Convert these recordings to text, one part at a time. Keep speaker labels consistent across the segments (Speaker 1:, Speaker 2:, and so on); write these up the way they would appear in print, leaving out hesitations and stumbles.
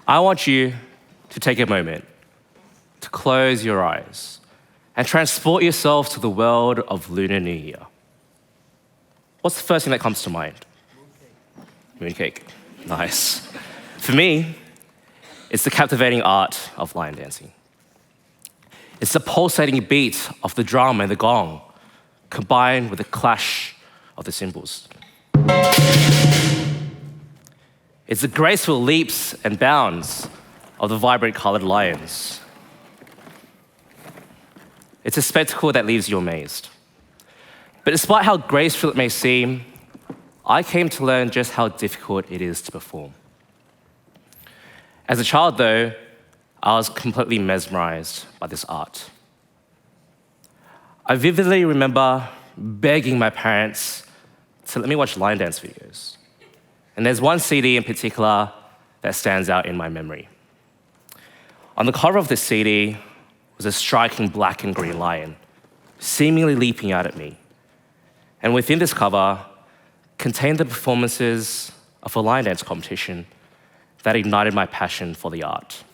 Speaker 1: I want you to take a moment to close your eyes and transport yourself to the world of Lunar New Year. What's the first thing that comes to mind? Mooncake. Nice. For me, it's the captivating art of line dancing. It's the pulsating beat of the drum and the gong, combined with the clash of the cymbals. It's the graceful leaps and bounds of the vibrant colored lions. It's a spectacle that leaves you amazed. But despite how graceful it may seem, I came to learn just how difficult it is to perform. As a child, though, I was completely mesmerized by this art. I vividly remember begging my parents to let me watch line dance videos. And there's one CD in particular that stands out in my memory. On the cover of this CD was a striking black and green lion, seemingly leaping out at me. And within this cover contained the performances of a line dance competition that ignited my passion for the art.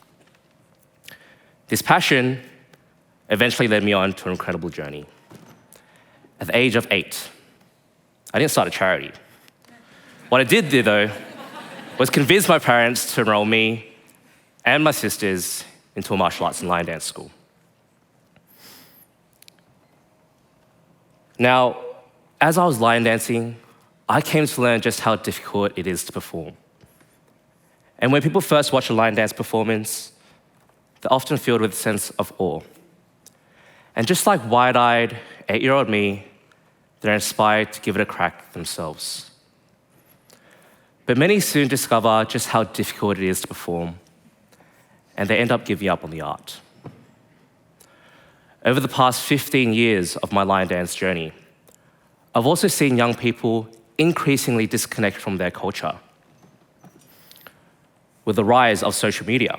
Speaker 1: This passion eventually led me on to an incredible journey. At the age of 8, I didn't start a charity. What I did do, though, was convince my parents to enroll me and my sisters into a martial arts and line dance school. Now, as I was line dancing, I came to learn just how difficult it is to perform. And when people first watch a line dance performance, they're often filled with a sense of awe. And just like wide-eyed 8-year-old me, they're inspired to give it a crack themselves. But many soon discover just how difficult it is to perform, and they end up giving up on the art. Over the past 15 years of my line dance journey, I've also seen young people increasingly disconnect from their culture. With the rise of social media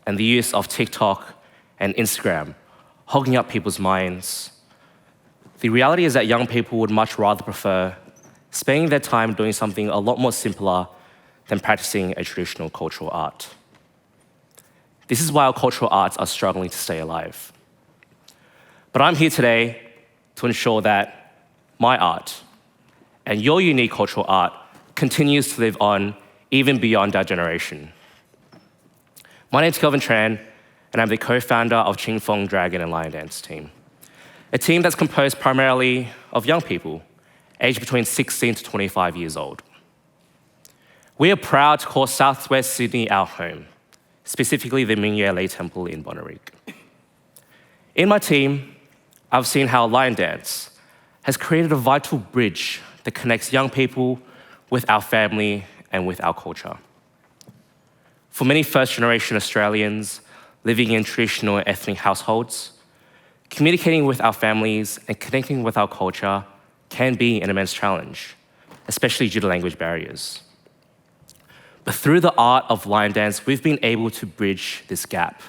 Speaker 1: and the use of TikTok and Instagram hogging up people's minds, the reality is that young people would much rather prefer spending their time doing something a lot more simpler than practicing a traditional cultural art. This is why our cultural arts are struggling to stay alive. But I'm here today to ensure that my art and your unique cultural art continues to live on even beyond our generation. My name's Kelvin Tran, and I'm the co-founder of Ching Fong Dragon and Lion Dance team, a team that's composed primarily of young people, aged between 16 to 25 years old. We are proud to call Southwest Sydney our home, specifically the Ming Ye Lei Temple in Bonneric. In my team, I've seen how line dance has created a vital bridge that connects young people with our family and with our culture. For many first-generation Australians living in traditional ethnic households, communicating with our families and connecting with our culture can be an immense challenge, especially due to language barriers. But through the art of line dance, we've been able to bridge this gap.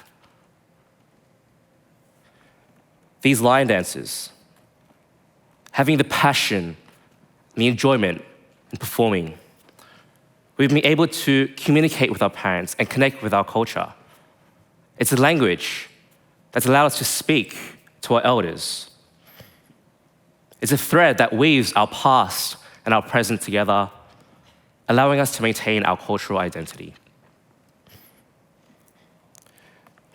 Speaker 1: These line dancers, having the passion, the enjoyment in performing, we've been able to communicate with our parents and connect with our culture. It's a language that's allowed us to speak to our elders. It's a thread that weaves our past and our present together, allowing us to maintain our cultural identity.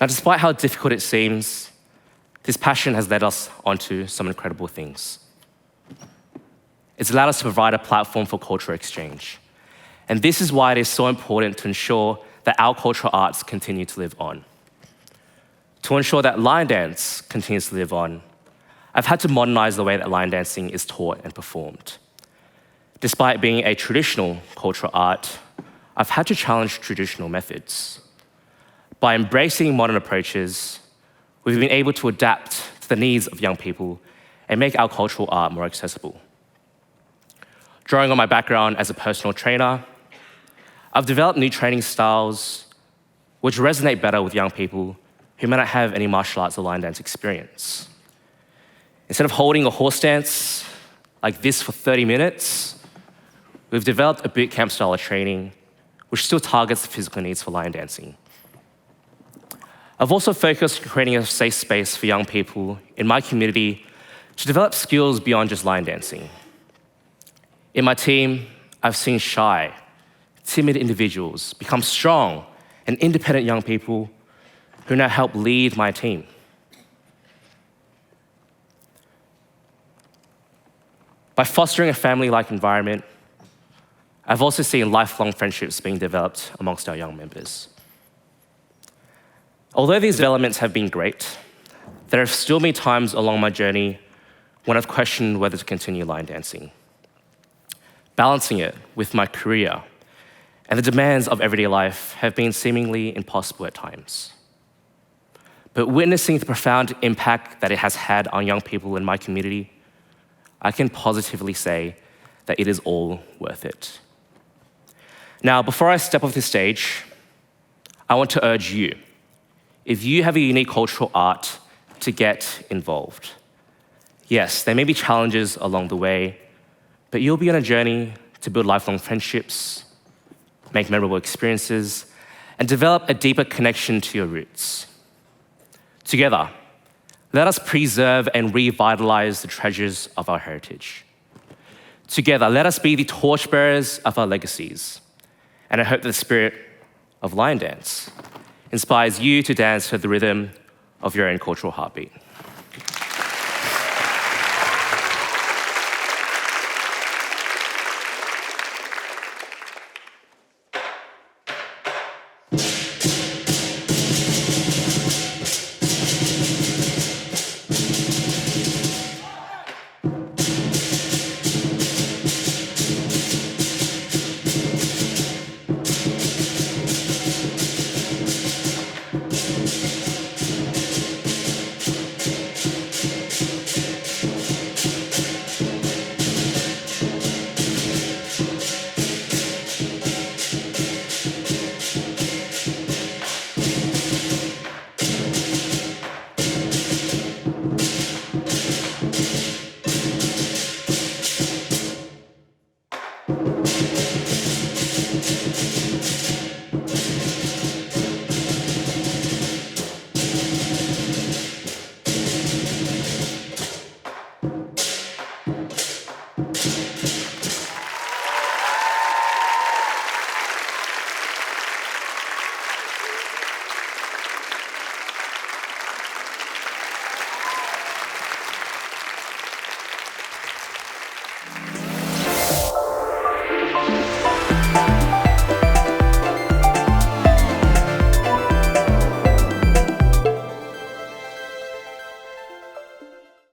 Speaker 1: Now, despite how difficult it seems, this passion has led us onto some incredible things. It's allowed us to provide a platform for cultural exchange. And this is why it is so important to ensure that our cultural arts continue to live on. To ensure that line dance continues to live on, I've had to modernize the way that line dancing is taught and performed. Despite being a traditional cultural art, I've had to challenge traditional methods. By embracing modern approaches, we've been able to adapt to the needs of young people and make our cultural art more accessible. Drawing on my background as a personal trainer, I've developed new training styles which resonate better with young people who may not have any martial arts or line dance experience. Instead of holding a horse dance like this for 30 minutes, we've developed a boot camp style of training which still targets the physical needs for line dancing. I've also focused on creating a safe space for young people in my community to develop skills beyond just line dancing. In my team, I've seen shy, timid individuals become strong and independent young people who now help lead my team. By fostering a family-like environment, I've also seen lifelong friendships being developed amongst our young members. Although these developments have been great, there have still been times along my journey when I've questioned whether to continue line dancing. Balancing it with my career and the demands of everyday life have been seemingly impossible at times. But witnessing the profound impact that it has had on young people in my community, I can positively say that it is all worth it. Now, before I step off the stage, I want to urge you, if you have a unique cultural art, to get involved. Yes, there may be challenges along the way, but you'll be on a journey to build lifelong friendships, make memorable experiences, and develop a deeper connection to your roots. Together, let us preserve and revitalize the treasures of our heritage. Together, let us be the torchbearers of our legacies. And I hope that the spirit of line dance inspires you to dance to the rhythm of your own cultural heartbeat.